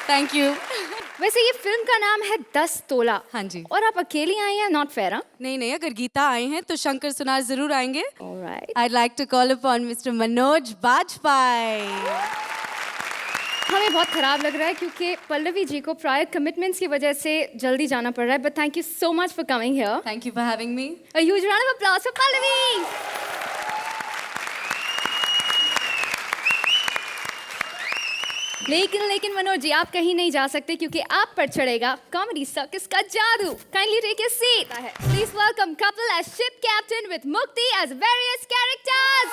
Thank you. वैसे ये film का नाम है 10 तोला। हाँ जी। और आप अकेली आई हैं, नॉट फेयर। नहीं नहीं, अगर गीता आए हैं तो शंकर सुनार जरूर आएंगे। Alright. I'd like to call upon Mr. Manoj Bajpayee. हमें बहुत खराब लग रहा है क्योंकि पल्लवी जी को प्रायर कमिटमेंट्स की वजह से जल्दी जाना पड़ रहा है, but thank you so much for coming here. Thank you for having me. A huge round of applause for Pallavi. लेकिन मनोज जी, आप कहीं नहीं जा सकते क्योंकि आप पर चढ़ेगा कॉमेडी सर्कस का जादू। Kindly take a seat. Please welcome couple as ship captain with Mukti as various characters.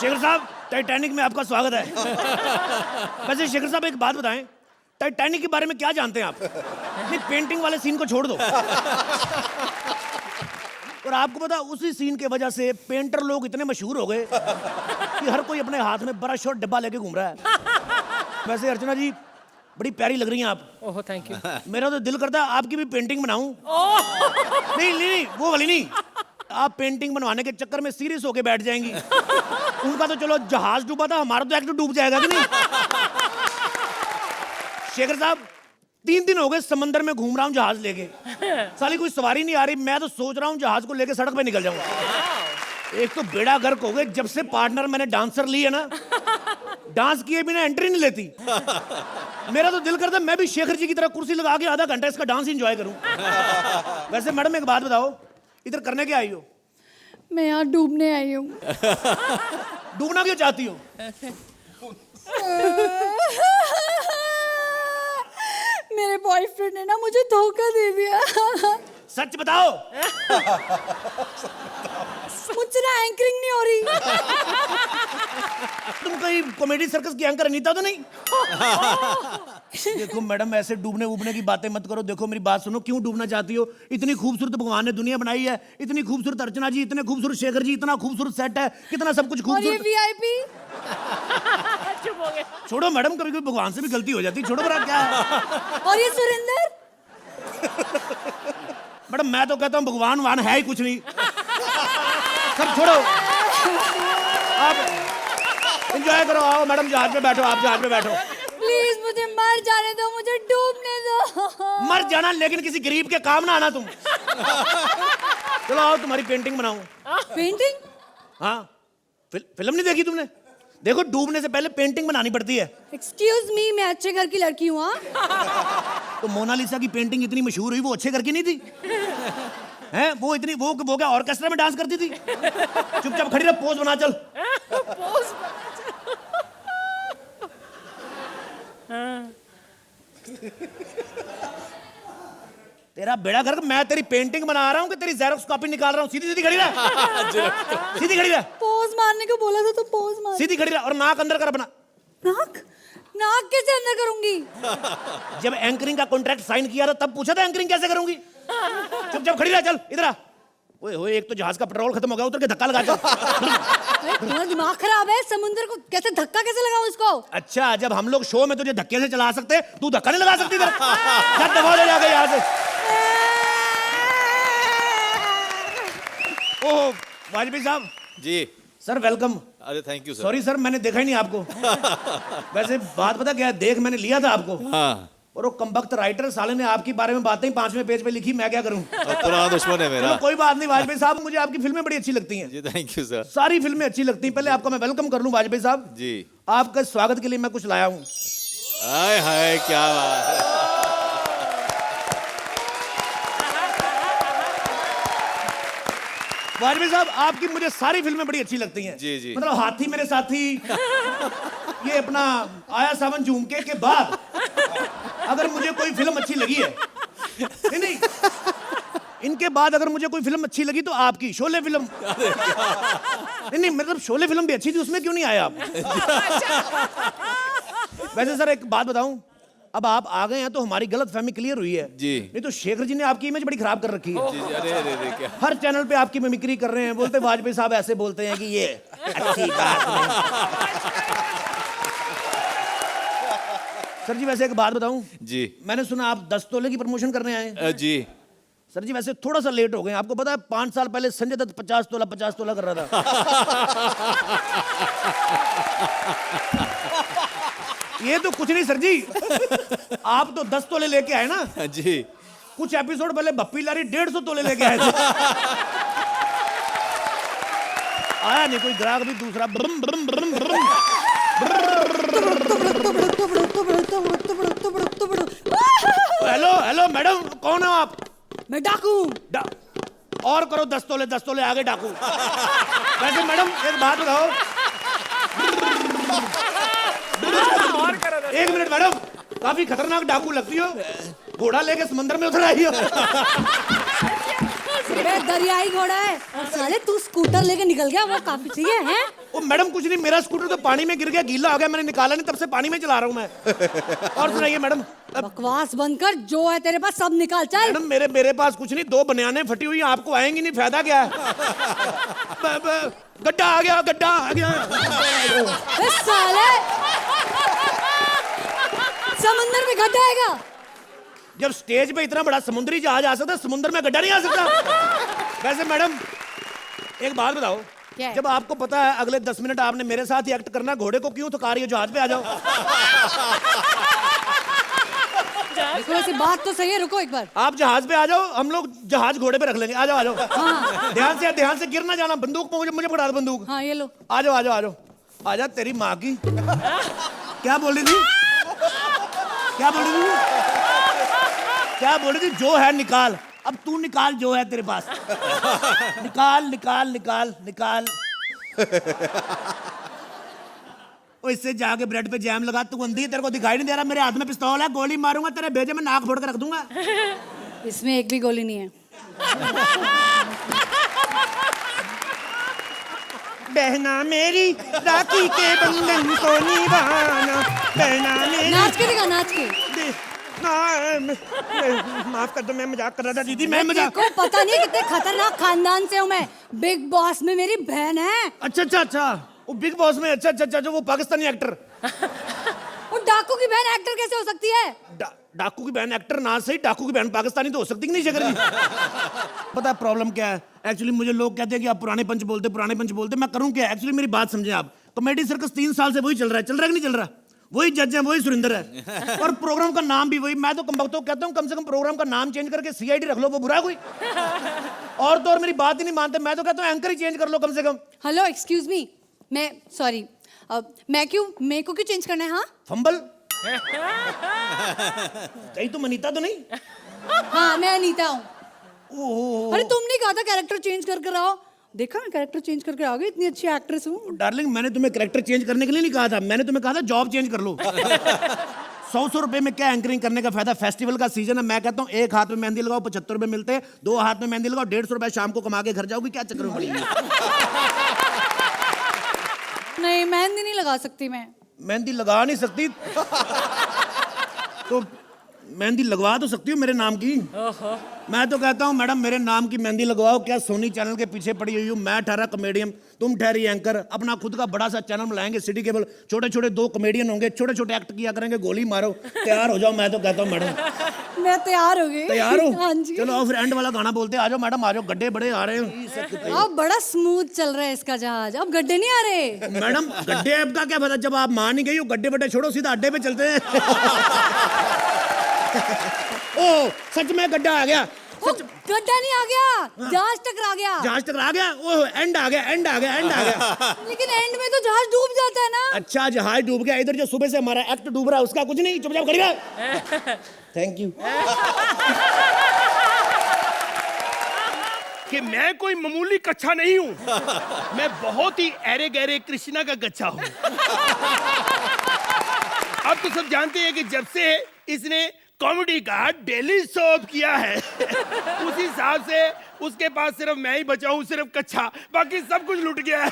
Shekhar साहब, टाइटैनिक में आपका स्वागत है। वैसे शेखर साहब एक बात बताएं, टाइटैनिक के बारे में क्या जानते हैं आप? नहीं, पेंटिंग वाले सीन को छोड़ दो। और आपको पता, उसी सीन के वजह से पेंटर लोग इतने मशहूर हो गए कि हर कोई अपने हाथ में ब्रश और डिब्बा लेके घूम रहा है। वैसे अर्चना जी, बड़ी प्यारी लग रही हैं आप। Oh thank you. मेरा तो दिल करता है आपकी भी पेंटिंग बनाऊं। नहीं, वो वाली नहीं। आप पेंटिंग बनवाने के चक्कर में सीरियस होके बैठ जाएंगी। उनका तो चलो जहाज डूबा था, हमारा तो एक्ट डूब जाएगा कि नहीं? शेखर साहब, 3 दिन हो गए समंदर में घूम रहा हूँ जहाज लेके। साली कोई सवारी नहीं आ रही। मैं तो सोच रहा हूँ जहाज को लेके सड़क पे निकल जाऊँ। एक तो बेड़ा गर्क हो गए, जब से पार्टनर मैंने डांसर ली है ना, डांस किए बिना एंट्री नहीं लेती। मेरा तो दिल करता है मैं भी शेखर जी की तरह कुर्सी लगा के आधा घंटा इसका डांस एंजॉय करूं। वैसे मैडम एक बात बताओ, इधर करने क्या आई हो? मैं यहाँ डूबने आई हूँ। डूबना क्यों चाहती हो? मेरे बॉयफ्रेंड ने ना मुझे धोखा दे दिया। सच बताओ। मुझसे ना एंकरिंग नहीं हो रही। तुम कहीं कॉमेडी सर्कस की एंकर अनीता तो नहीं? देखो मैडम, ऐसे डूबने उबने की बातें मत करो। देखो मेरी बात सुनो, क्यों डूबना चाहती हो? इतनी खूबसूरत भगवान ने दुनिया बनाई है, इतनी खूबसूरत अर्चना जी, इतने खूबसूरत शेखर जी, इतना खूबसूरत सेट है, कितना सब कुछ खूबसूरत। और ये वीआईपी। चुप हो गए। छोड़ो मैडम, कभी कभी भगवान से भी गलती हो जाती है। छोड़ो बड़ा क्या है। और ये सुरेंद्र। मैडम मैं तो कहता हूँ भगवान वान है ही कुछ नहीं। सब छोड़ो, आप एंजॉय करो। आओ मैडम, जहाज पे बैठो, आप जहाज पे बैठो। प्लीज मुझे मर जाने दो, मुझे डूबने दो। मर जाना, लेकिन किसी गरीब के काम ना आना तुम। चलो आओ, तुम्हारी पेंटिंग बनाऊं। पेंटिंग? हाँ, फिल्म नहीं देखी तुमने? देखो, डूबने से पहले पेंटिंग बनानी पड़ती है। एक्सक्यूज मी, मैं अच्छे घर की लड़की हूँ। तो मोनालिसा की पेंटिंग इतनी मशहूर हुई, वो अच्छे घर की नहीं थी? हैं? वो इतनी वो क्या ऑर्केस्ट्रा में डांस करती थी? चुपचाप खड़ी रह, पोज बना चल। तेरा बेड़ा गर्क, मैं तेरी पेंटिंग बना रहा हूँ कि तेरी जेरोक्स कॉपी निकाल रहा हूँ? सीधी सीधी खड़ी रह। सीधी खड़ी रह। पोज मारने को बोला था तो पोज मार। सीधी खड़ी रह और नाक अंदर कर अपना। नाक? नाक कैसे अंदर करूंगी? जब एंकरिंग का कॉन्ट्रैक्ट साइन किया था तब पूछा था एंकरिंग कैसे करूंगी? चुपचाप खड़ी रह, चल इधर आ। ओए होए, एक तो जहाज का पेट्रोल खत्म हो गया, उतर के धक्का लगा चल। तुम्हारा दिमाग खराब है? समुद्र को कैसे धक्का कैसे लगाऊं उसको? अच्छा, जब हम लोग शो में तुझे धक्के से चला सकते, तू धक्का नहीं लगा सकती? जब दबा ले जाके यहाँ से। ओह वाजपेयी साहब जी सर, वेलकम। अरे thank you sir. Sorry sir, मैंने देखा ही नहीं आपको। वैसे बात पता क्या है, देख मैंने लिया था आपको। हाँ, और वो कमबख्त राइटर साले ने आपके बारे में बातें 5वें पेज पे लिखी, मैं क्या करूं? पुराना दुश्मन है मेरा। चलो कोई बात नहीं वाजपेयी साहब, मुझे आपकी फिल्में बड़ी अच्छी लगती हैं। जी थैंक यू सर। सारी फिल्में अच्छी लगती हैं। पहले आपका मैं वेलकम कर लूं वाजपेयी साहब। जी, आपका स्वागत के लिए मैं कुछ लाया हूं। हाय हाय क्या बात है। वाजपेयी साहब, आपकी मुझे सारी फिल्में बड़ी अच्छी लगती हैं। जी, जी। मतलब हाथी मेरे साथी, ये अपना आया सावन झुमके के बाद अगर मुझे कोई फिल्म अच्छी लगी है, नहीं, इनके बाद अगर मुझे कोई फिल्म अच्छी लगी तो आपकी शोले फिल्म। नहीं, मतलब शोले फिल्म भी अच्छी थी, उसमें क्यों नहीं आए आप? वैसे सर एक बात बताऊं, अब आप आ गए हैं तो हमारी गलतफहमी क्लियर हुई है। जी। नहीं तो शेखर जी ने आपकी इमेज बड़ी खराब कर रखी है। जी, अरे अरे अरे क्या। हर चैनल पे आपकी मिमिक्री कर रहे हैं, बोलते वाजपेयी साहब ऐसे बोलते हैं कि ये अच्छी बात नहीं। सर जी वैसे एक बात बताऊं, जी मैंने सुना आप 10 तोले की प्रमोशन करने आए हैं। जी सर जी वैसे थोड़ा सा लेट हो गए, आपको पता है 5 साल पहले संजय दत्त 50 तोला कर रहा था। ये तो कुछ नहीं सर जी, आप तो 10 तोले लेके आए ना। जी कुछ एपिसोड पहले बप्पी लारी 150 तोले लेके आए थे। आया नहीं कोई ग्राहक भी दूसरा। ब्रम ब्रम ब्रम ब्रम। हेलो हेलो मैडम, कौन हो आप? मैं डाकू। और करो 10 तोले आगे डाकू। वैसे मैडम एक बात बताओ। और करो। एक मिनट मैडम, काफी खतरनाक डाकू लगती हो, घोड़ा लेके समंदर में उतर आई हो। दरियाई घोड़ा है और साले तू स्कूटर लेके निकल गया, वो काफी सही है। ओ मैडम कुछ नहीं, मेरा स्कूटर तो पानी में गिर गया, गीला हो गया, मैंने निकाला नहीं, तब से पानी में चला रहा हूँ मैं। और सुनाइए मैडम। बकवास बंद कर, जो है तेरे पास सब निकाल चल। मैडम मेरे पास कुछ नहीं, 2 बनियानें फटी हुई हैं, आपको आएंगी नहीं, फायदा क्या है? गड्ढा आ गया। ए साले, समंदर में गड्ढा आएगा? जब स्टेज पे इतना बड़ा समुद्री जहाज आ सकता है, समुद्र में गड्ढा नहीं आ सकता। वैसे मैडम एक बात बताओ, क्या है? जब आपको पता है अगले 10 मिनट आपने मेरे साथ ही एक्ट करना, घोड़े को क्यों थका रही हो? जहाज पे आ जाओ। देखो ऐसी बात तो सही है, रुको एक बार। आप जहाज पे आ जाओ, हम लोग जहाज घोड़े पे रख लेंगे। आ जाओ। हाँ। ध्यान से गिर ना जाना, बंदूक मुझे पकड़ा दो बंदूक। हाँ ये लो। आ जाओ। आजा तेरी माँ की। क्या बोल रही थी? जो है निकाल, अब तू निकाल जो है तेरे पास। निकाल। ओ इससे जाके ब्रेड पे जैम लगा, तू अंधी, तेरे को दिखाई नहीं दे रहा? मेरे हाथ में पिस्तौल है, गोली मारूंगा तेरे भेजे में, नाक फोड़ के रख दूंगा। इसमें एक भी गोली नहीं है। बहना मेरी राखी के बंधन को निभाना, बहना मेरी। नाच के दिखा, नाच के। माफ कर दो, मैं मजाक कर रहा था दीदी, मैं मजाक। को पता नहीं कितने खतरनाक खानदान से हूँ मैं। बिग बॉस में मेरी बहन है। अच्छा, वो बिग बॉस में। अच्छा, जो वो पाकिस्तानी एक्टर। वो डाकू की बहन एक्टर कैसे हो सकती है? डाकू की बहन एक्टर ना सही, डाकू की बहन पाकिस्तानी तो हो सकती नहीं शकरी। पता है प्रॉब्लम क्या है? एक्चुअली मुझे लोग कहते हैं कि आप पुराने पंच बोलते, मैं करूं क्या? एक्चुअली मेरी बात समझे आप, कॉमेडी सर्कस 3 साल से वही चल रहा है कि नहीं चल रहा? वही जज है, वही सुरिंदर है, और प्रोग्राम का नाम भी वही। मैं तो कहता हूँ कम से कम प्रोग्राम का नाम चेंज करके CID रख लो, वो बुरा कोई? और तो और मेरी बात ही नहीं मानते, मैं तो कहता हूँ एंकर ही चेंज कर लो कम से कम। हेलो एक्सक्यूज मी, मैं सॉरी, मेरे को क्यों चेंज करना है? हाँ फंबल कहीं तुम अनीता तो नहीं? हाँ मैं अनीता हूँ। अरे तुमने कहा था कैरेक्टर चेंज करके आओ, देखा मैं कैरेक्टर चेंज करके आ गई, इतनी अच्छी एक्ट्रेस हूँ। डार्लिंग मैंने तुम्हें कैरेक्टर चेंज करने के लिए नहीं कहा था, मैंने तुम्हें कहा था जॉब चेंज कर लो। 100 रुपए में क्या एंकरिंग करने का फायदा? फेस्टिवल का सीजन है, मैं कहता हूँ 1 हाथ में मेहंदी लगाओ 75 रुपए मिलते हैं, 2 हाथ में मेहंदी लगाओ 150 रुपए, शाम को कमा के घर जाओगी, क्या चक्कर में पड़ी? नहीं मेहंदी नहीं लगा सकती मैं। मेहंदी लगा नहीं सकती तो मेहंदी लगवा तो सकती हूँ मेरे नाम की। मैं तो कहता हूँ मैडम मेरे नाम की मेहंदी लगवाओ, क्या सोनी चैनल के पीछे पड़ी हुई हूँ? मैं ठहरा कॉमेडियन, तुम ठहरी एंकर, अपना खुद का बड़ा सा चैनल बनाएंगे सिटी केबल, छोटे 2 कॉमेडियन होंगे, छोटे एक्ट किया करेंगे, गोली मारो, तैयार हो जाओ। मैं तो कहता हूँ मैडम मैं तैयार हो गई। तैयार हो? हाँ जी। चलो फिर एंड वाला गाना बोलते, आ जाओ मैडम, आ जाओ, गड्ढे बड़े आ रहे हैं। अब बड़ा स्मूथ चल रहा है इसका जहाज, अब गड्ढे नहीं आ रहे। मैडम गड्ढे अब का क्या पता, जब आप मान ही गई हो, गड्ढे बड्डे छोड़ो, सीधा अड्डे पे चलते हैं। ओ सच में गड्ढा आ गया। गड्ढा नहीं आ गया, जहाज टकरा गया। ओह एंड आ गया। लेकिन एंड में तो जहाज डूब जाता है ना। अच्छा जहाज डूब गया, इधर जो सुबह से हमारा एक्ट डूब रहा है उसका कुछ नहीं, चुपचाप खड़ी रह। Thank you. कि मैं कोई मामूली कच्चा नहीं हूं, मैं बहुत ही ऐरे गहरे कृष्णा का कच्चा हूं। अब तो सब जानते हैं कि जब से इसने कॉमेडी का डेली शो किया है, उस हिसाब से उसके पास सिर्फ मैं ही बचा हूं, सिर्फ कच्चा, बाकी सब कुछ लुट गया है।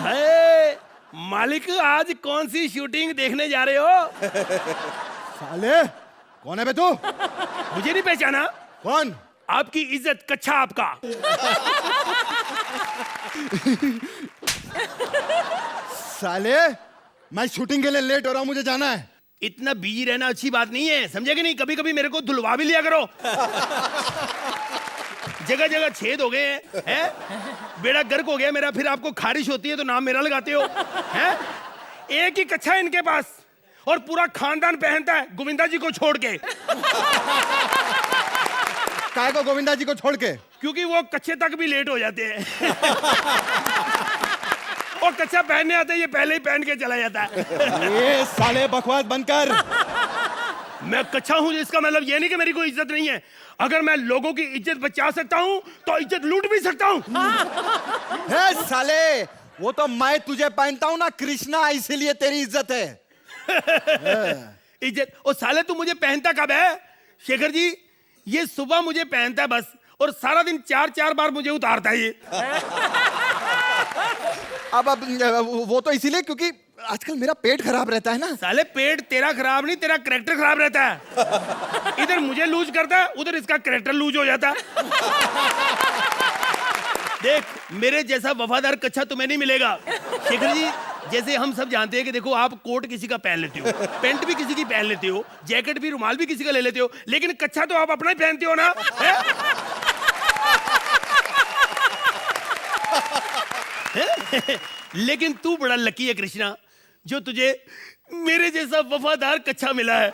हाय मालिक, आज कौन सी शूटिंग देखने जा रहे हो? साले कौन है बे तू? मुझे नहीं पहचाना? कौन? आपकी इज्जत कच्चा आपका। साले मैं शूटिंग के लिए लेट हो रहा हूँ, मुझे जाना है। इतना बिजी रहना अच्छी बात नहीं है, समझे कि नहीं? कभी कभी मेरे को धुलवा भी लिया करो। जगह जगह छेद हो गए हैं, बेड़ा गर्क हो गया मेरा, फिर आपको खारिश होती है तो नाम मेरा लगाते हो हैं? एक ही कच्छा है इनके पास और पूरा खानदान पहनता है गोविंदा जी को छोड़ के। काय को गोविंदा जी को छोड़ के? क्योंकि वो कच्चे तक भी लेट हो जाते हैं। और कच्चा पहनने आते हैं, ये पहले ही पहन के चला जाता है। ये साले बकवास बंद कर। मैं कच्चा हूं इसका मतलब ये नहीं कि मेरी कोई इज्जत नहीं है। अगर मैं लोगों की इज्जत बचा सकता हूं तो इज्जत लूट भी सकता हूं। हे साले, वो तो मैं तुझे पहनता हूं ना कृष्णा, इसीलिए तेरी इज्जत है। इज्जत? और साले तू मुझे पहनता कब है शेखर जी? ये सुबह मुझे पहनता है बस, और सारा दिन 4-4 बार मुझे उतारता है ये। अब वो तो इसीलिए क्योंकि आजकल मेरा पेट खराब रहता है ना। साले पेट तेरा खराब नहीं, तेरा कैरेक्टर खराब रहता है। इधर मुझे लूज करता है, उधर इसका कैरेक्टर लूज हो जाता है। देख, मेरे जैसा वफादार कच्छा तुम्हें नहीं मिलेगा शेखर जी। जैसे हम सब जानते हैं कि देखो, आप कोट किसी का पहन लेते हो, पैंट भी किसी की पहन लेते हो, जैकेट भी, रुमाल भी किसी का ले लेते हो, लेकिन कच्छा तो आप अपना ही पहनते हो ना, है? लेकिन तू बड़ा लकी है कृष्णा, जो तुझे मेरे जैसा वफादार कच्छा मिला है।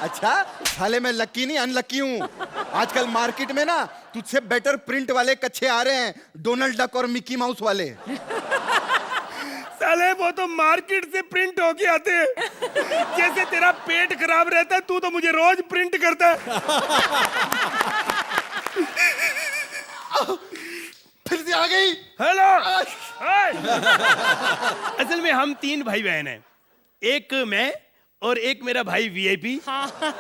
अच्छा साले, मैं लकी नहीं अनलकी हूँ। आजकल मार्केट में ना तुझसे बेटर प्रिंट वाले कच्छे आ रहे हैं, डोनाल्ड डक और मिकी माउस वाले। साले वो तो मार्केट से प्रिंट होके आते हैं। जैसे तेरा पेट खराब रहता है, तू तो मुझे रोज प्रिंट करता है। फिर से आ गई। हेलो। असल में हम 3 भाई बहन हैं, एक मैं और एक मेरा भाई वीआईपी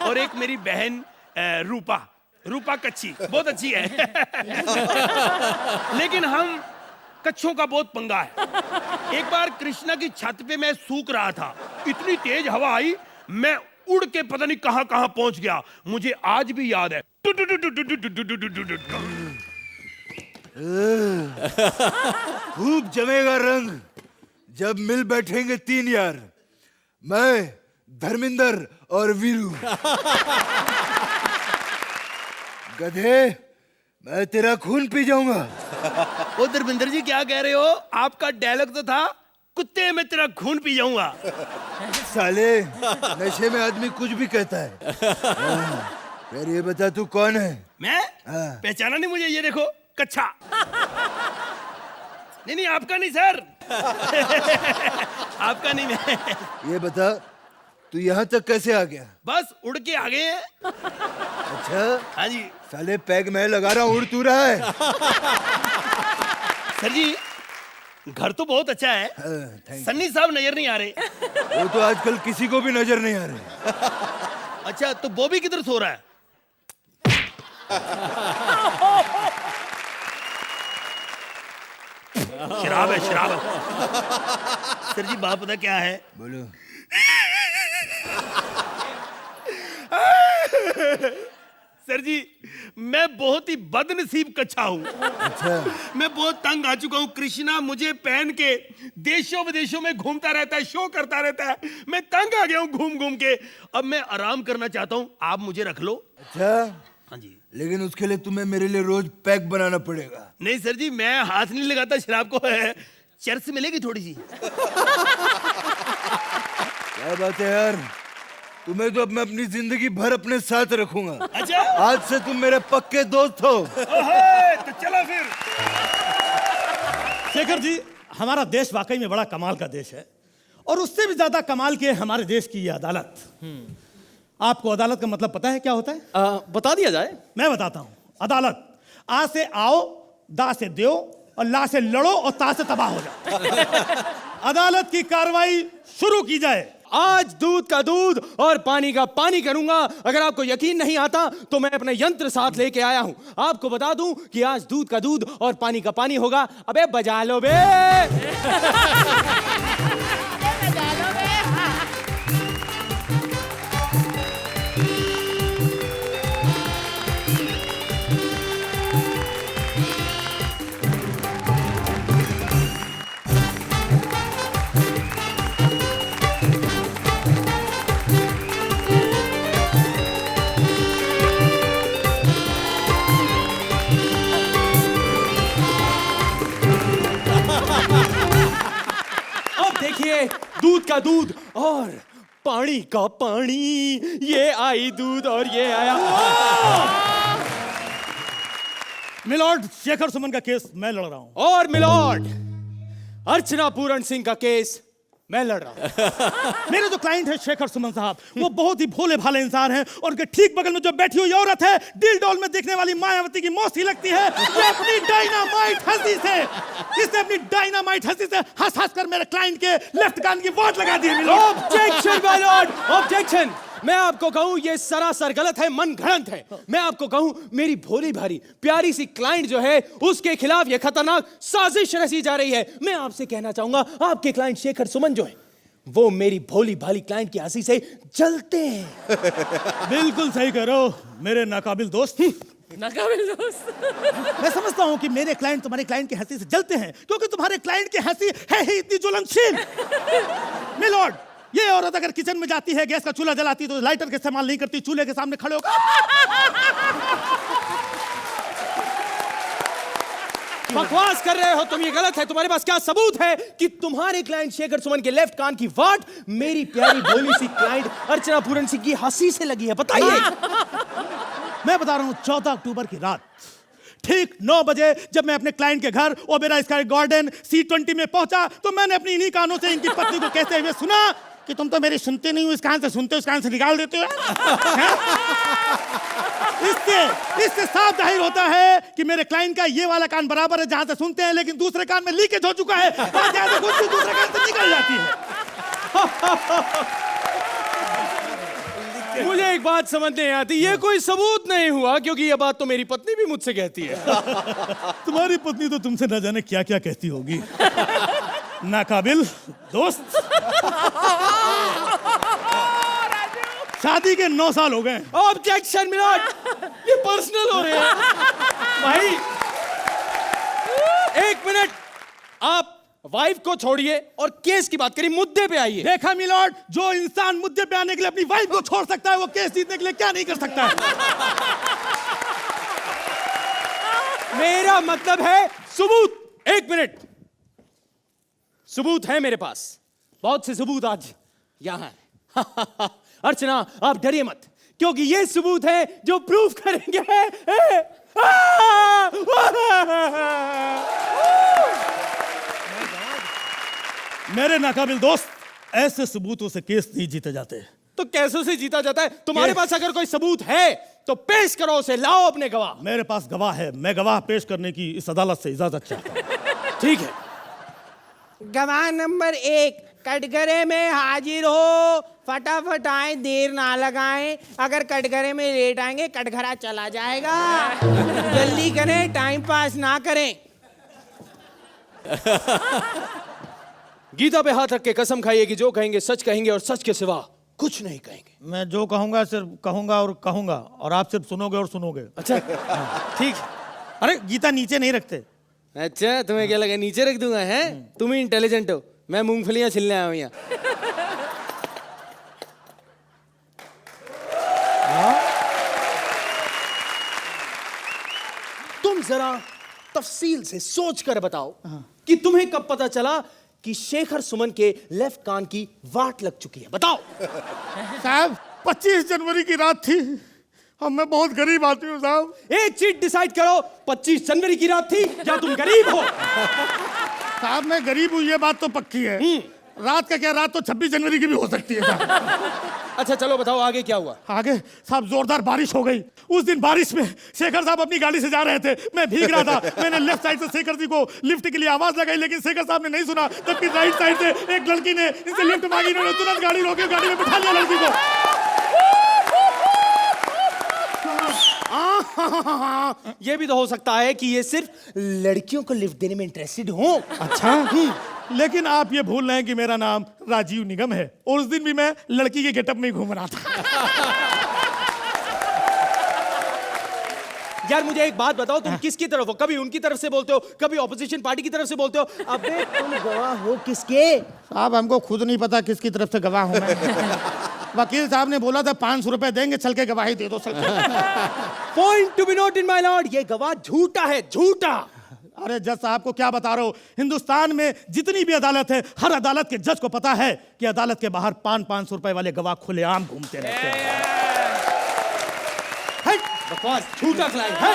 और एक मेरी बहन रूपा कच्ची, बहुत अच्छी है। लेकिन हम कच्छों का बहुत पंगा है। एक बार कृष्णा की छत पे मैं सूख रहा था, इतनी तेज हवा आई, मैं उड़ के पता नहीं कहां कहां पहुंच गया, मुझे आज भी याद है। खूब जमेगा रंग जब मिल बैठेंगे 3 यार, मैं, धर्मेंद्र और वीरू। गधे, मैं तेरा खून पी जाऊंगा। ओ धर्मेंद्र जी, क्या कह रहे हो? आपका डायलॉग तो था, कुत्ते मैं तेरा खून पी जाऊंगा। साले, नशे में आदमी कुछ भी कहता है। फिर ये बता तू कौन है? मैं? हाँ। पहचाना नहीं मुझे? ये देखो, कच्छा। नहीं आपका नहीं सर। आपका नहीं। मैं ये बता तू यहाँ तक कैसे आ गया? बस उड़ के आ गए हैं। अच्छा, हाँ जी। साले पैग मैं लगा रहा हूँ, उड़ तू रहा है। सर जी, घर तो बहुत अच्छा है। थैंक सन्नी साहब नजर नहीं आ रहे। वो तो आजकल किसी को भी नजर नहीं आ रहे। अच्छा, तो बॉबी किधर सो रहा है? शराब है, शराब। सर जी, बात पता क्या है? बोलो। सर जी, मैं बहुत ही बदनसीब कच्छा हूँ। अच्छा, मैं बहुत तंग आ चुका हूँ। कृष्णा मुझे पहन के देशों विदेशों में घूमता रहता है, शो करता रहता है। मैं तंग आ गया हूँ घूम घूम के। अब मैं आराम करना चाहता हूँ, आप मुझे रख लो। अच्छा, हाँ जी। लेकिन उसके लिए तुम्हें मेरे लिए रोज पैक बनाना पड़ेगा। नहीं सर जी, मैं हाथ नहीं लगाता शराब को। चर्च मिलेगी थोड़ी सी। क्या बात है यार, तुम्हें तो अब मैं अपनी जिंदगी भर अपने साथ रखूंगा। अच्छा, आज से तुम मेरे पक्के दोस्त हो। तो चलो फिर। शेखर जी, हमारा देश वाकई में बड़ा कमाल का देश है, और उससे भी ज्यादा कमाल की है हमारे देश की ये अदालत। आपको अदालत का मतलब पता है क्या होता है? बता दिया जाए। मैं बताता हूं। अदालत, आ से आओ, दा से दो, और ला से लड़ो, और ता से तबाह हो जाओ। अदालत की कार्रवाई शुरू की जाए। आज दूध का दूध और पानी का पानी करूंगा। अगर आपको यकीन नहीं आता तो मैं अपने यंत्र साथ लेके आया हूं। आपको बता दूं कि आज दूध का दूध और पानी का पानी होगा। अबे बजा लो बे। दूध का दूध और पानी का पानी, ये आई दूध और ये आया। मिलॉर्ड, शेखर सुमन का केस मैं लड़ रहा हूं। और मिलॉर्ड, अर्चना पूरन सिंह का केस मैं लड़ रहा हूं। मेरे जो क्लाइंट है शेखर सुमन साहब, वो बहुत ही भोले भाले इंसान हैं और उनके ठीक बगल में जो बैठी हुई औरत है, दिल डॉल में दिखने वाली मायावती की मौसी लगती है। ये अपनी डायनामाइट हंसी से, इसने अपनी डायनामाइट हंसी से हंस हंस कर मेरे क्लाइंट के लेफ्ट कान की वाट लगा दी है। Milord, objection my lord, objection. मैं आपको कहूं ये सरासर गलत है, मन घड़ंत है। मैं आपको कहूं मेरी भोली भारी प्यारी सी क्लाइंट जो है, उसके खिलाफ ये खतरनाक साजिश रची जा रही है। मैं आपसे कहना चाहूंगा, आपके क्लाइंट शेखर सुमन जो है, वो मेरी भोली भाली क्लाइंट की हंसी से जलते हैं। बिल्कुल सही कह रहे हो मेरे नाकाबिल दोस्त। नाकाबिल दोस्त। मैं समझता हूं कि मेरे क्लाइंट तुम्हारे क्लाइंट की हंसी से जलते हैं, क्योंकि तुम्हारे क्लाइंट की हंसी है ही इतनी ज्वलनशील। मिलॉर्ड, ये औरत अगर किचन में जाती है, गैस का चूल्हा जलाती तो लाइटर का इस्तेमाल नहीं करती, चूल्हे के सामने खड़े होकर बकवास कर रहे हो तुम, ये गलत है। तुम्हारे पास क्या सबूत है कि तुम्हारे क्लाइंट शेखर सुमन के लेफ्ट कान की वाट मेरी प्यारी भोली सी क्लाइंट अर्चना पूरन सिंह की हंसी से लगी है? बताइए। मैं बता रहा हूं, 14 अक्टूबर की रात ठीक 9 बजे जब मैं अपने क्लाइंट के घर ओबेरा स्काई गार्डन C20 में पहुंचा, तो मैंने अपनी इन्हीं कानों से इनकी पत्नी को कहते हुए सुना कि तुम तो मेरी सुनते नहीं हो, इस कान से सुनते हो, इस कान से निकाल देते हो। इससे साफ जाहिर होता है कि मेरे क्लाइंट का ये वाला कान बराबर है जहां से सुनते हैं, लेकिन दूसरे कान में लीकेज हो चुका है, जहां से कुछ भी दूसरे कान से निकल जाती है। मुझे एक बात समझ नहीं आती, ये कोई सबूत नहीं हुआ, क्योंकि ये बात तो मेरी पत्नी भी मुझसे कहती है। तुम्हारी पत्नी तो तुमसे न जाने क्या क्या कहती होगी। नाकाबिल दोस्त, शादी के 9 साल हो गए। ऑब्जेक्शन मिलॉर्ड, ये पर्सनल हो रहे हैं। भाई 1 मिनट, आप वाइफ को छोड़िए और केस की बात करिए, मुद्दे पे आइए। देखा मिलॉर्ड, जो इंसान मुद्दे पे आने के लिए अपनी वाइफ को छोड़ सकता है, वो केस जीतने के लिए क्या नहीं कर सकता है। मेरा मतलब है सबूत। 1 मिनट, सबूत है मेरे पास, बहुत से सबूत आज यहां है। अर्चना, आप डरिए मत, क्योंकि ये सबूत है जो प्रूफ करेंगे। मेरे नाकाबिल दोस्त, ऐसे सबूतों से केस नहीं जीते जाते। तो कैसे से जीता जाता है? तुम्हारे पास अगर कोई सबूत है तो पेश करो उसे, लाओ अपने गवाह। मेरे पास गवाह है, मैं गवाह पेश करने की इस अदालत से इजाजत चाहता हूं। ठीक है। गवाह नंबर 1, कटघरे में हाजिर हो, फटाफट आए, देर ना लगाएं। अगर कटघरे में लेट आएंगे, कटघरा चला जाएगा। जल्दी करें, टाइम पास ना करें। गीता पे हाथ रख के कसम खाइए कि जो कहेंगे सच कहेंगे और सच के सिवा कुछ नहीं कहेंगे। मैं जो कहूंगा सिर्फ कहूंगा और कहूंगा, और आप सिर्फ सुनोगे और सुनोगे। अच्छा, ठीक। अरे गीता नीचे नहीं रखते। अच्छा, तुम्हें क्या लगा नीचे रख दूंगा? है तुम ही इंटेलिजेंट हो, मैं मूंगफलियां छिलने आया हूं यहाँ। तुम जरा तफसील से सोच कर बताओ कि तुम्हें कब पता चला कि शेखर सुमन के लेफ्ट कान की वाट लग चुकी है? बताओ। साहब, 25 जनवरी की रात थी, अब मैं बहुत गरीब आदमी हूँ साहब। एक चीज डिसाइड करो, 25 जनवरी की रात थी या तुम गरीब हो? साहब, मैं गरीब हूँ ये बात तो पक्की है। रात का क्या, रात तो 26 जनवरी की भी हो सकती है साहब। अच्छा चलो बताओ आगे क्या हुआ? आगे साहब जोरदार बारिश हो गई। उस दिन बारिश में शेखर साहब अपनी गाड़ी से जा रहे थे, मैं भीग रहा था। मैंने लेफ्ट साइड से शेखर जी को लिफ्ट के लिए आवाज लगाई, लेकिन शेखर साहब ने नहीं सुना। जबकि राइट साइड से एक लड़की ने इनसे लिफ्ट मांगी, इन्होंने तुरंत गाड़ी रोकी, गाड़ी में बिठा लिया लड़की को। ये भी तो हो सकता है कि ये सिर्फ लड़कियों को लिफ्ट देने में इंटरेस्टेड हो। अच्छा, लेकिन आप ये भूल रहे हैं कि मेरा नाम राजीव निगम है, और उस दिन भी मैं लड़की के गेटअप में ही घूम रहा था। यार मुझे एक बात बताओ, तुम किसकी तरफ हो? कभी उनकी तरफ से बोलते हो, कभी ऑपोजिशन पार्टी की तरफ से बोलते हो। अबे तुम गवाह हो किसके? साहब, हमको खुद नहीं पता किसकी तरफ से गवाह हूं मैं। वकील साहब ने बोला था 500 रुपए देंगे, चल के गवाही दे दो। Point to be note in my lord, ये गवाह झूठा है, झूठा। अरे जज साहब को क्या बता रहा हूं, हिंदुस्तान में जितनी भी अदालत है, हर अदालत के जज को पता है कि अदालत के बाहर 500 रुपए वाले गवाह खुलेआम घूमते रहते हैं। बकवास, झूठा क्लाइंट है।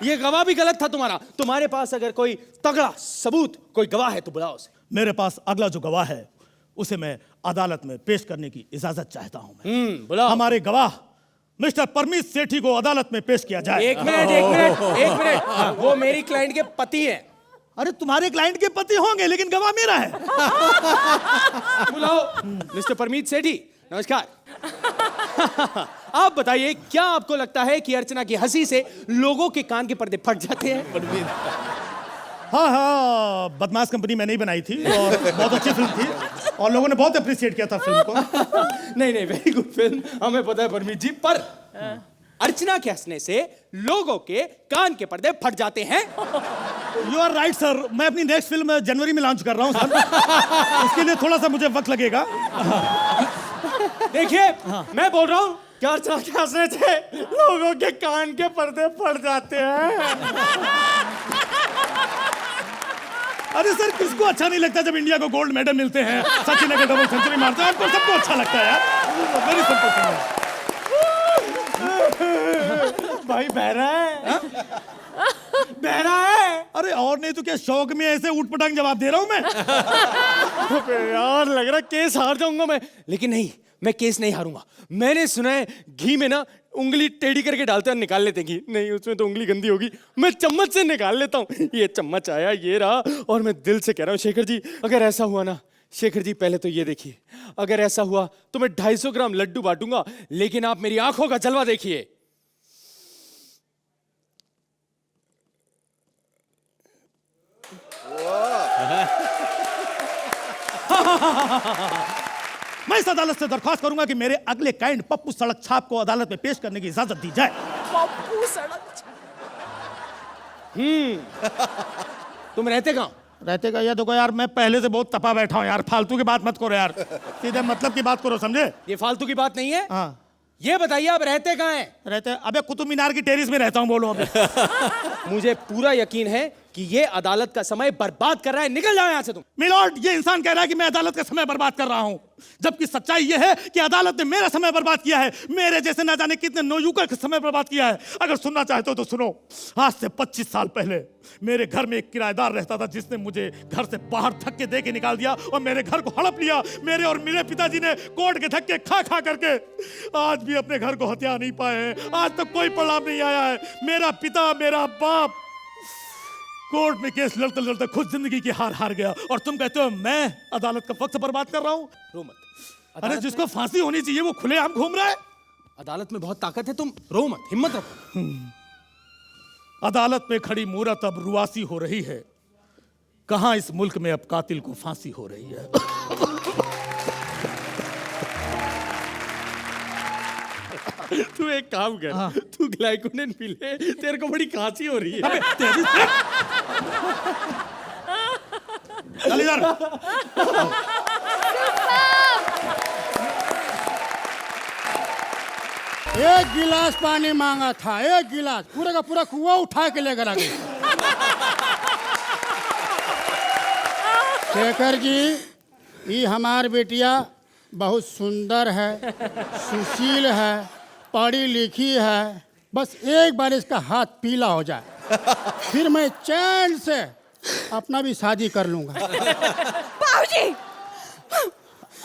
ये गवाह भी गलत था तुम्हारा। तुम्हारे पास अगर कोई तगड़ा सबूत, कोई गवाह है तो बुलाओ उसे। मेरे पास अगला जो गवाह है उसे मैं अदालत में पेश करने की इजाजत चाहता हूं मैं। बुलाओ। हमारे गवाह मिस्टर परमीत सेठी को अदालत में पेश किया जाए। एक मिनट, वो मेरी क्लाइंट के पति हैं। अरे तुम्हारे क्लाइंट के पति होंगे लेकिन गवाह मेरा है। बुलाओ मिस्टर परमीत सेठी, नमस्कार। आप बताइए, क्या आपको लगता है कि अर्चना की हंसी से लोगों के कान के पर्दे फट जाते हैं? हाँ, बदमाश कंपनी मैंने ही बनाई थी और बहुत अच्छी फिल्म थी और लोगों ने बहुत अप्रिशिएट किया था फिल्म को। नहीं, वेरी गुड फिल्म, हमें पता है परमीत जी, पर अर्चना के हंसने से लोगों के कान के पर्दे फट जाते हैं। यू आर राइट सर, मैं अपनी नेक्स्ट फिल्म जनवरी में लॉन्च कर रहा हूँ सर। उसके लिए थोड़ा सा मुझे वक्त लगेगा। देखिए, मैं बोल रहा हूँ कि अर्चना के हंसने से लोगों के कान के पर्दे फट जाते हैं। अरे सर, किसको अच्छा नहीं लगता जब इंडिया को गोल्ड मेडल मिलते हैं, सचिन अगर डबल सेंचुरी मारता है, आपको सबको अच्छा लगता है यार। Very simple. भाई बहरा है, बहरा है। अरे और नहीं तो क्या, शौक में ऐसे उठपटांग जवाब दे रहा हूं मैं। यार लग रहा केस हार जाऊंगा मैं, लेकिन नहीं, मैं केस नहीं हारूंगा। मैंने सुना है घी में ना उंगली टेढ़ी करके डालते हैं, निकाल लेते हैं घी। नहीं, उसमें तो उंगली गंदी होगी, मैं चम्मच से निकाल लेता हूँ। ये चम्मच आया, ये रहा, और मैं दिल से कह रहा हूँ शेखर जी, अगर ऐसा हुआ ना, शेखर जी पहले तो ये देखिए, अगर ऐसा हुआ तो मैं 250 ग्राम लड्डू बांटूंगा, लेकिन आप मेरी आंखों का जलवा देखिए। मैं इस अदालत से दरख्वास्त करूंगा कि मेरे अगले क्लाइंट पप्पू सड़क छाप को अदालत में पेश करने की इजाजत दी जाए। पप्पू सड़क। तुम रहते कहाँ? रहते का ये देखो यार, मैं पहले से बहुत तपा बैठा हूँ यार, फालतू की बात मत करो यार, सीधे मतलब की बात करो, समझे? ये फालतू की बात नहीं है। हाँ, ये बताइए आप रहते कहाँ हैं? रहते, अबे कुतुब मीनार की टेरिस में रहता हूँ। बोलो अभी। मुझे पूरा यकीन है कि ये अदालत का समय बर्बाद कर रहा है, निकल जाओ यहाँ से तुम। मिलॉर्ड, ये इंसान कह रहा है कि मैं अदालत का समय बर्बाद कर रहा हूँ, जबकि सच्चाई ये है कि अदालत ने मेरा समय बर्बाद किया है। मेरे जैसे ना जाने कितने नौयुवक का समय बर्बाद किया है। अगर सुनना चाहते हो तो सुनो। आज से 25 साल पहले मेरे घर में एक किराएदार रहता था, जिसने मुझे घर से बाहर धक्के दे के निकाल दिया और मेरे घर को हड़प लिया। मेरे और मेरे पिताजी ने कोर्ट के धक्के खा खा करके आज भी अपने घर को हथिया नहीं पाए हैं। आज तक कोई परिणाम नहीं आया है। मेरा पिता, मेरा बाप कोर्ट में केस लड़ते लड़ते खुद जिंदगी की हार हार गया, और तुम कहते हो मैं अदालत का वक्त बर्बाद कर रहा हूं? रो मत। अरे जिसको फांसी होनी चाहिए वो खुलेआम घूम रहा है। अदालत में बहुत ताकत है, तुम रो मत, हिम्मत रखो। अदालत में खड़ी मूरत अब रुआसी हो रही है। कहां इस मुल्क में अब कातिल को फांसी हो रही है। तू एक काम कर, तू ग्लाइकोडेन पी ले, तेरे को बड़ी खांसी हो रही है। अबे तेरी चल इधर। एक गिलास पानी मांगा था, एक गिलास, पूरा का पूरा कुआं उठा के लेकर आ गई। शेखर जी, ये हमार बेटिया बहुत सुंदर है, सुशील है, पढ़ी लिखी है। बस एक बार इसका हाथ पीला हो जाए, फिर मैं चैन से अपना भी शादी कर लूंगा। बाबूजी!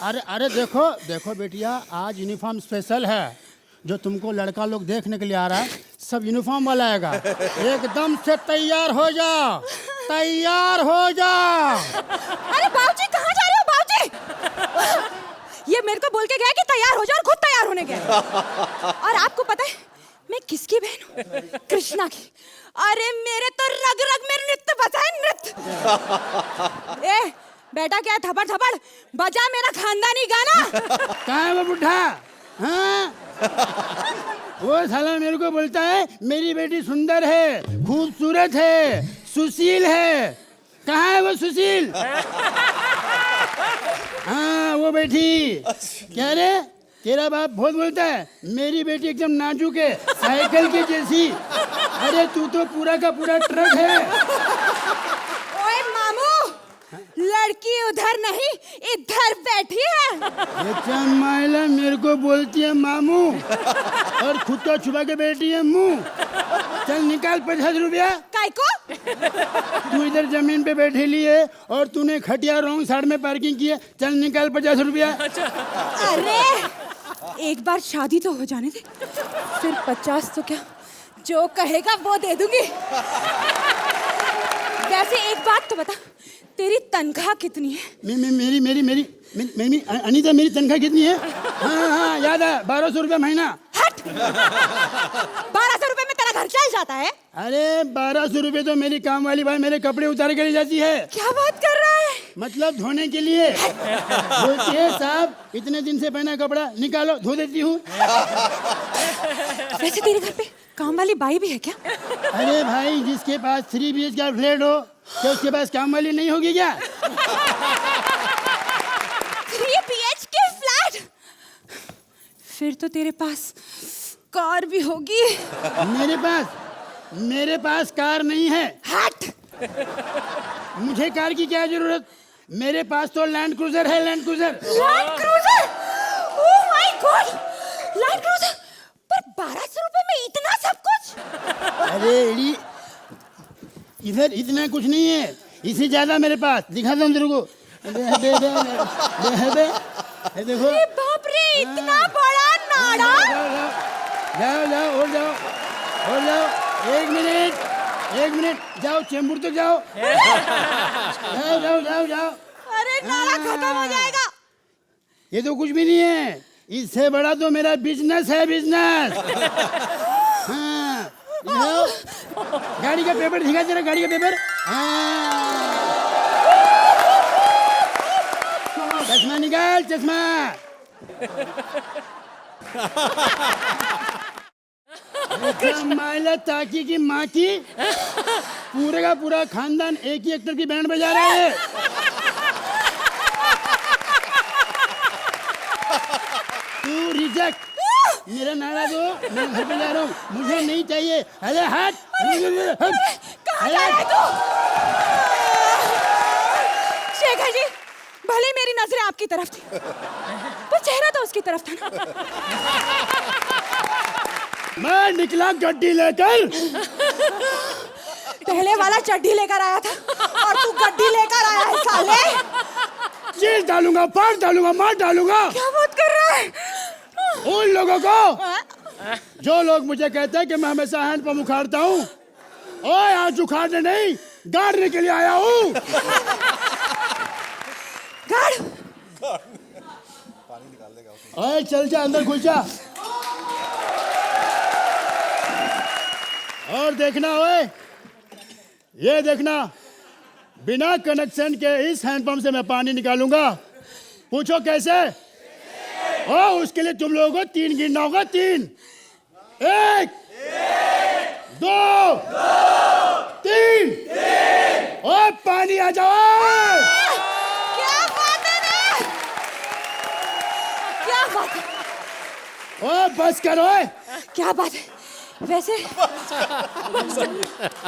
अरे अरे देखो देखो बेटिया, आज यूनिफॉर्म स्पेशल है। जो तुमको लड़का लोग देखने के लिए आ रहा है, सब यूनिफॉर्म वाला आएगा। एकदम से तैयार हो जाओ, तैयार हो जाओ। अरे बाबूजी, कहाँ जा रहे हो बाबूजी? ये मेरे को बोल के गया कि तैयार हो जाओ, और खुद तैयार होने गया। और आपको पता है मैं किसकी बहन हूँ? कृष्णा की। अरे मेरे तो रग रग में नृत्य बजा है, नृत्य। ए बेटा, क्या थपड़ थपड़ बजा मेरा खानदानी गाना। कहाँ है वो बुढ़ा? हाँ? वो साला मेरे को बोलता है मेरी बेटी सुंदर है, खूबसूरत है, सुशील है। कहाँ है वो सुशील? हाँ वो बैठी। क्या रे, तेरा बाप बहुत बोलता है, मेरी बेटी एकदम नाजुक है, साइकिल की जैसी। अरे तू तो पूरा का पूरा ट्रक है। ओए मामू, लड़की उधर नहीं इधर बैठी है। अच्छा माइला मेरे को बोलती है मामू और खुद को छुपा के बैठी है मुंह। चल निकाल 50 रुपया। काय को? तू इधर जमीन पे बैठे लिए और तूने खटिया रॉन्ग साइड में पार्किंग की है। चल निकाल 50 रुपया। अरे एक बार शादी तो हो जाने दे, फिर 50 तो क्या, जो कहेगा वो दे दूंगी। वैसे एक बात तो बता, तेरी तनख्वाह कितनी है? मेरी अनीता, मेरी तनख्वाह कितनी है? हाँ याद है, 1200 रुपया महीना। हट। 1200 रुपए में तेरा घर चल जाता है? अरे 1200 रुपए तो मेरी काम वाली भाई मेरे कपड़े उतार के ले जाती है। क्या बात कर रहा है? मतलब धोने के लिए। बोलती है साहब इतने दिन से पहना कपड़ा निकालो, धो देती हूँ। वैसे तेरे घर पे काम वाली बाई भी है क्या? अरे भाई जिसके पास 3 BHK का फ्लैट हो, क्या उसके पास काम वाली नहीं होगी क्या? 3 BHK फ्लैट? फिर तो तेरे पास कार भी होगी। मेरे पास कार नहीं है। हट। मुझे कार की क्या जरूरत? मेरे पास तो लैंड क्रूजर है, land cruiser. Land cruiser? Oh my God, land cruiser. पर 1200 रुपए में इतना सब कुछ? अरे इधर इतना कुछ नहीं है, इससे ज्यादा मेरे पास। दिखाता हूँ तेरे को। देखो। अरे बाप रे, इतना बड़ा नाड़ा। जाओ और जाओ। एक मिनट जाओ, चेंबूर तक जाओ। जाओ। अरे नाड़ा खत्म हो जाएगा। ये तो कुछ भी नहीं है, इससे बड़ा तो मेरा बिजनेस है, बिजनेस। हाँ जाओ। गाड़ी का पेपर दिखा जरा, गाड़ी का पेपर। चश्मा निकाल, चश्मा। माइला ताकि की माँ की, पूरे का पूरा खानदान एक ही एक्टर की बैंड बजा रहा है। तू रिजेक्ट। मेरा नारा दो, मैं घर पे जा रहा हूँ, मुझे नहीं चाहिए। अरे हट। कहाँ जा रहा है तू? शेखर जी, भले मेरी नजरें आपकी तरफ थी, पर चेहरा तो उसकी तरफ था ना। मैं निकला गड्डी लेकर। पहले वाला चड्डी लेकर आया था और तू गड्डी लेकर आया है साले। चीज डालूंगा, फाड़ डालूंगा, मार डालूंगा। क्या बात कर रहा है? उन लोगों को जो लोग मुझे कहते हैं कि मैं हमेशा हैंडपंप उखाड़ता हूँ, ओए आज उखाड़ने नहीं, गाड़ने के लिए आया हूँ। गाड़। ओए चल जा, अंदर घुस जा। और देखना ओए, ये देखना, बिना कनेक्शन के इस हैंडपंप से मैं पानी निकालूंगा। पूछो कैसे? उसके लिए तुम लोगों को 3 गिनना होगा। 3, 1, 2, 3। और पानी आ जाओ। क्या बात है? क्या बात है? ओ बस करो। क्या बात है? वैसे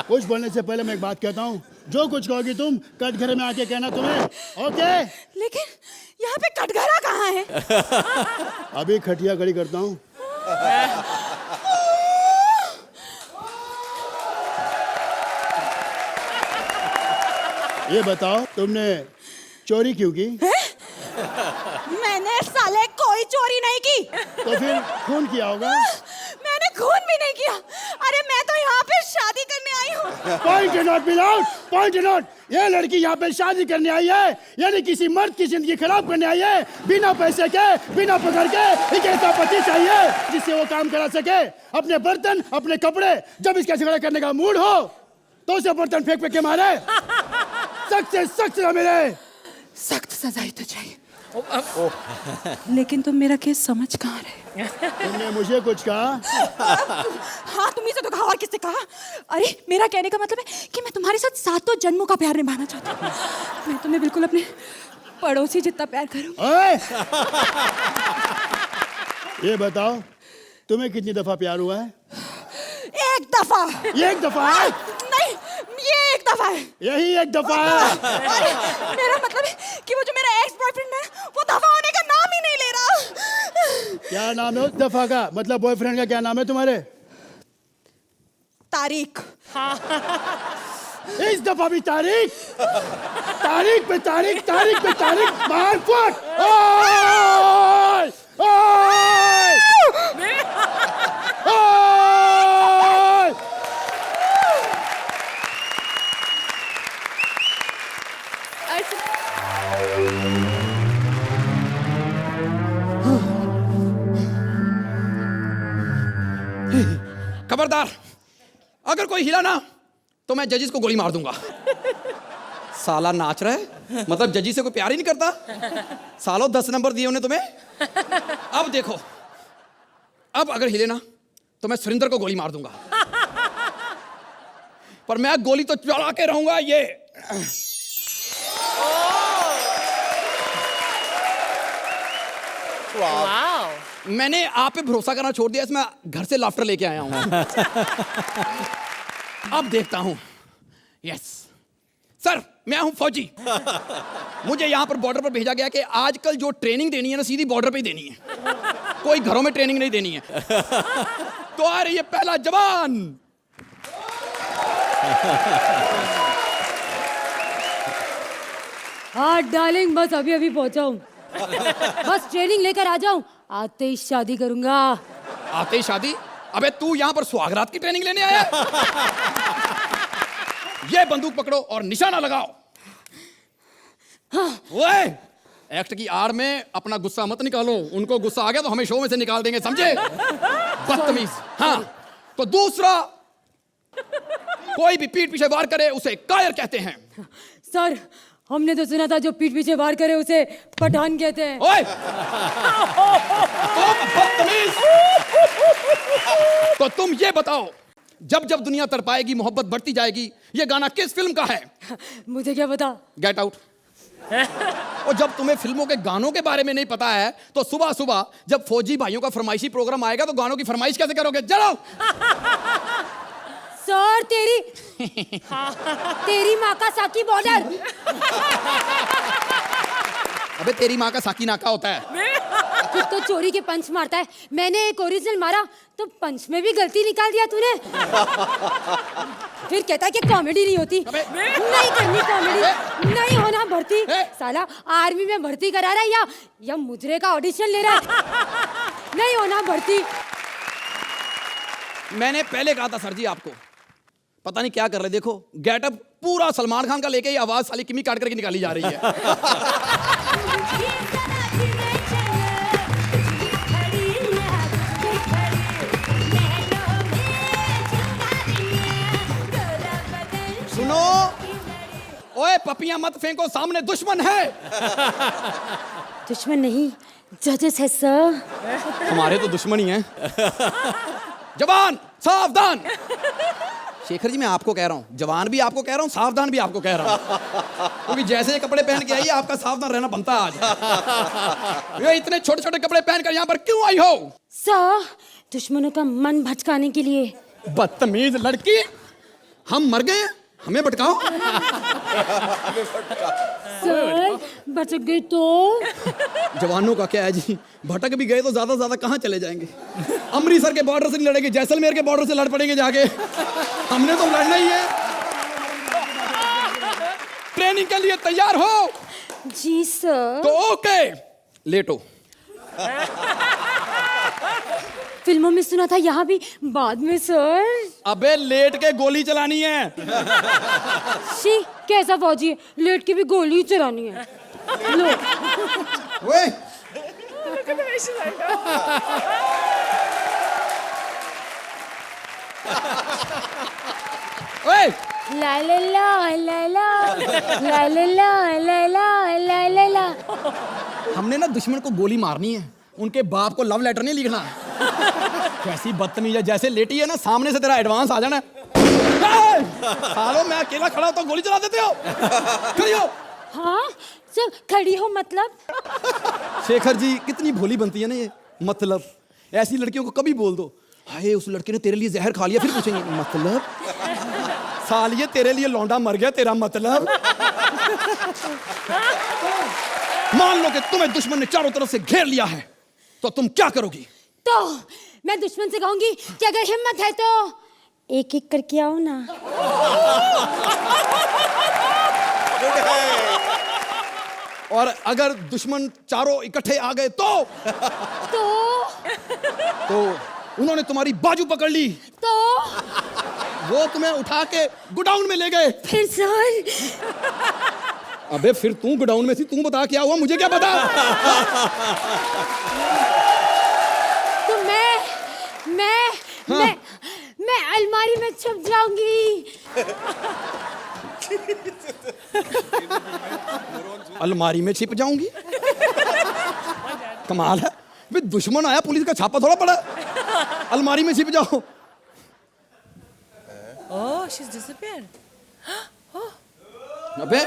कुछ बोलने से पहले मैं एक बात कहता हूँ, जो कुछ कहोगी तुम कटघरे में आके कहना तुम्हें, ओके? लेकिन यहाँ पे कटघरा कहाँ है? अभी खटिया खड़ी करता हूँ। ये बताओ तुमने चोरी क्यों की? मैंने साले कोई चोरी नहीं की। तो फिर खून किया होगा? मैंने खून भी नहीं किया। अरे मैं तो यहाँ पे शादी करने आई हूँ। Point not beloved, point not. ये लड़की यहाँ पे शादी करने आई है, यानी किसी मर्द की जिंदगी खराब करने आई है। बिना पैसे के, बिना पगार के एक ऐसा पति चाहिए जिससे वो काम करा सके। अपने बर्तन, अपने कपड़े, जब इसका झगड़ा करने का मूड हो तो उसे बर्तन फेंक के मारे। सख्त से सख्त सजा मिले। सख्त सजा ही तो चाहिए। लेकिन तुम मेरा केस समझ कहाँ रहे? तुमने मुझे कुछ कहा? हाँ तुम्ही से तो कहा, और किससे कहा? अरे मेरा कहने का मतलब है कि मैं तुम्हारे साथ 7 जन्मों का प्यार निभाना चाहती हूँ। मैं तुम्हें बिल्कुल अपने पड़ोसी जितना प्यार करूँ। ये बताओ तुम्हें कितनी दफा प्यार हुआ है? एक दफा। ये एक दफा है? नहीं, ये एक दफा है। यही एक दफा है। अरे, मेरा मतलब है कि वो जो मेरा एक्स बॉयफ्रेंड है वो दफा होने का नाम ही नहीं ले रहा। क्या नाम है उस दफा का? मतलब बॉयफ्रेंड का क्या नाम है तुम्हारे? तारीख। इस दफा भी तारीख, तारीख पे तारीख, तारीख पे तारीख, मार फुट। ओए! ओए! ओए! खबरदार, अगर कोई हिला ना तो मैं जजिस को गोली मार दूंगा। साला नाच रहा है, मतलब जजी से कोई प्यार ही नहीं करता। सालों 10 नंबर दिए उन्हें तुम्हें। अब देखो, अब अगर हिले ना तो मैं सुरिंदर को गोली मार दूंगा, पर मैं गोली तो चला के रहूंगा। ये मैंने आप पे भरोसा करना छोड़ दिया, इसमें घर से लाफ्टर लेके आया हूं। अब देखता हूं। यस सर, मैं हूं फौजी। मुझे यहां पर बॉर्डर पर भेजा गया कि आजकल जो ट्रेनिंग देनी है ना सीधी बॉर्डर पे ही देनी है, कोई घरों में ट्रेनिंग नहीं देनी है। तो आ रही है पहला जवान। हाँ डार्लिंग, बस अभी अभी पहुंचा हूँ। बस ट्रेनिंग लेकर आ जाऊं, आते ही शादी करूंगा। आते ही शादी? अबे तू यहाँ पर सुहागरात की ट्रेनिंग लेने आया? ये बंदूक पकड़ो और निशाना लगाओ। हाँ। ओए, एक्ट की आड़ में अपना गुस्सा मत निकालो, उनको गुस्सा आ गया तो हमें शो में से निकाल देंगे, समझे? बदतमीज। हाँ, तो दूसरा, कोई भी पीठ पीछे वार करे उसे कायर कहते हैं। सर, हमने तो सुना था जो पीठ पीछे वार करे उसे पठान कहते हैं। ओए! बदतमीज! तो तुम ये बताओ, जब जब दुनिया तड़पाएगी मोहब्बत बढ़ती जाएगी, ये गाना किस फिल्म का है? मुझे क्या पता? Get out. और जब तुम्हें फिल्मों के गानों के बारे में नहीं पता है तो सुबह सुबह जब फौजी भाइयों का फरमाइशी प्रोग्राम आएगा तो गानों की फरमाइश कैसे करोगे? चलो। सर, तेरी माँ का साकी बॉर्डर। अबे तेरी माँ का साकी नाका होता है। खुद तो चोरी के पंच मारता है, मैंने एक ओरिजिनल मारा तो पंच में भी गलती निकाल दिया तूने। फिर कहता है कि कॉमेडी नहीं होती। नहीं करनी कॉमेडी, नहीं होना भर्ती। साला आर्मी में भर्ती करा रहा है या मुजरे का ऑडिशन ले रहा है। नहीं होना भर्ती। मैंने पहले कहा था सर जी आपको, पता नहीं क्या कर रहे। देखो गेटअप पूरा सलमान खान का लेके ही आवाज साली किमी काट करके निकाली जा रही है। सुनो, ओए पपियां मत फेंको, सामने दुश्मन है। दुश्मन नहीं, जजेस है सर। हमारे तो दुश्मन ही हैं। जवान सावधान। शेखर जी, मैं आपको कह रहा हूँ, जवान भी आपको कह रहा हूँ, सावधान भी आपको कह रहा हूँ, क्योंकि जैसे कपड़े पहन के आई है आपका सावधान रहना बनता है आज। ये इतने छोटे छोटे कपड़े पहनकर यहाँ पर क्यों आई हो? सर, दुश्मनों का मन भटकाने के लिए। बदतमीज लड़की, हम मर गए हमें भटकाओ। सर, भटक गई तो? जवानों का क्या है जी, भटक भी गए तो ज्यादा ज्यादा कहाँ चले जाएंगे? अमृतसर के बॉर्डर से नहीं लड़ेंगे, जैसलमेर के बॉर्डर से लड़ पड़ेंगे जाके। हमने तो लड़ना ही है। ट्रेनिंग के लिए तैयार हो? जी सर। तो ओके, लेटो। फिल्मों में सुना था, यहाँ भी बाद में सर। अबे लेट के गोली चलानी है। शी, कैसा फौजी है, लेट के भी गोली चलानी है। लो। ओए, ओए, ला ला ला ला ला ला ला ला ला ला ला ला ला। हमने ना दुश्मन को गोली मारनी है, उनके बाप को लव लेटर नहीं लिखना। कैसी बदतमीज है, जैसे लेटी है ना सामने से तेरा एडवांस आ जाना। सालो, मैं अकेला खड़ा होता हूँ, गोली चला देते हो। खड़ी हो। हाँ सर, खड़ी हो मतलब? शेखर जी, कितनी भोली बनती है ना ये। मतलब ऐसी लड़कियों को कभी बोल दो, हाय उस लड़के ने तेरे लिए जहर खा लिया, फिर पूछेंगे मतलब सालिए तेरे लिए लौंडा मर गया, तेरा मतलब। मान लो कि तुम्हें दुश्मन ने चारों तरफ से घेर लिया है, तो तुम क्या करोगी? तो मैं दुश्मन से कहूंगी कि अगर हिम्मत है तो एक एक करके आओ ना। और अगर दुश्मन चारों इकट्ठे आ गए तो उन्होंने तुम्हारी बाजू पकड़ ली तो वो तुम्हें उठा के गोडाउन में ले गए, फिर सर अबे फिर तू गोडाउन में थी, तू बता क्या हुआ, मुझे क्या पता। तो मैं अलमारी में छुप जाऊंगी। अलमारी में छिप जाऊंगी? कमाल है, वे दुश्मन आया, पुलिस का छापा थोड़ा पड़ा, अलमारी में छिप जाओ। Oh, she's disappeared. अबे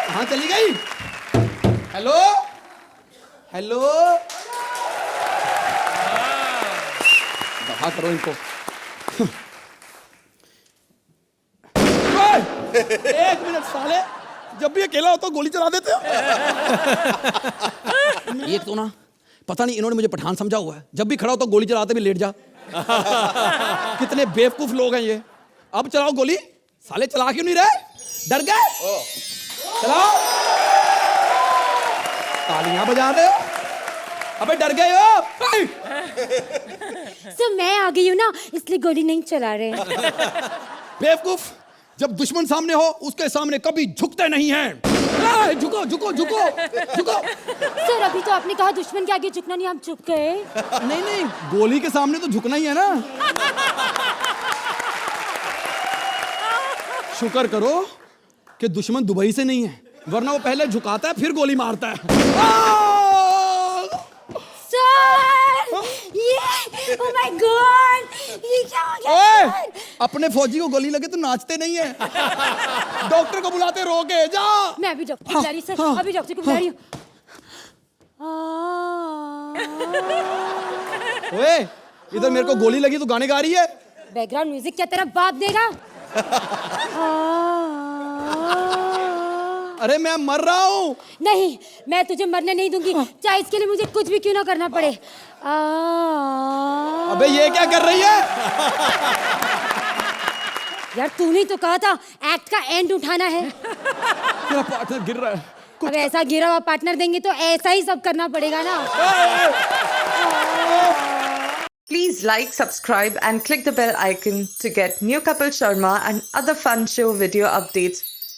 कहाँ चली गई? हेलो हेलो, दफा करो इनको। एक मिनट साले, जब भी अकेला हो तो गोली चला देते हो। एक तो ना पता नहीं इन्होंने मुझे पठान समझा हुआ है, जब भी खड़ा हो तो गोली चलाते भी लेट जा। कितने बेवकूफ लोग हैं ये। अब चलाओ गोली, साले चला क्यों नहीं रहे? डर गए? चलाओ, तालियां बजा रहे हो, अबे डर गए हो? तो मैं आ गई हूँ ना, इसलिए गोली नहीं चला रहे। बेवकूफ, जब दुश्मन सामने हो उसके सामने कभी झुकते नहीं हैं। झुको झुको झुको झुको। सर अभी तो आपने कहा दुश्मन के आगे झुकना नहीं, आप झुक गए। नहीं नहीं, गोली के सामने तो झुकना ही है ना। शुक्र करो कि दुश्मन दुबई से नहीं है, वरना वो पहले झुकाता है फिर गोली मारता है। सर ये ओह माय गॉड, ये क्या हो गया? ओए, अपने फौजी को गोली लगे तो नाचते नहीं है। डॉक्टर को बुलाते, रोके जा। मैं अभी डॉक्टर को बुला रही हूँ सर, अभी डॉक्टर को बुला रही हूँ। ओए, इधर मेरे को गोली लगी तो गाने गा रही है। बैकग्राउंड म्यूजिक क्या तेरा बाप देगा? अरे मैं मर रहा हूँ। नहीं, मैं तुझे मरने नहीं दूंगी, चाहे इसके लिए मुझे कुछ भी क्यों ना करना पड़े। अबे ये क्या कर रही है? यार तूने तो कहा था एक्ट का एंड उठाना है। मेरा पार्टनर गिर रहा है। अब ऐसा गिरा हुआ पार्टनर देंगे तो ऐसा ही सब करना पड़ेगा ना। Please like, subscribe and click the bell icon to get new Kapil Sharma and other fun show video updates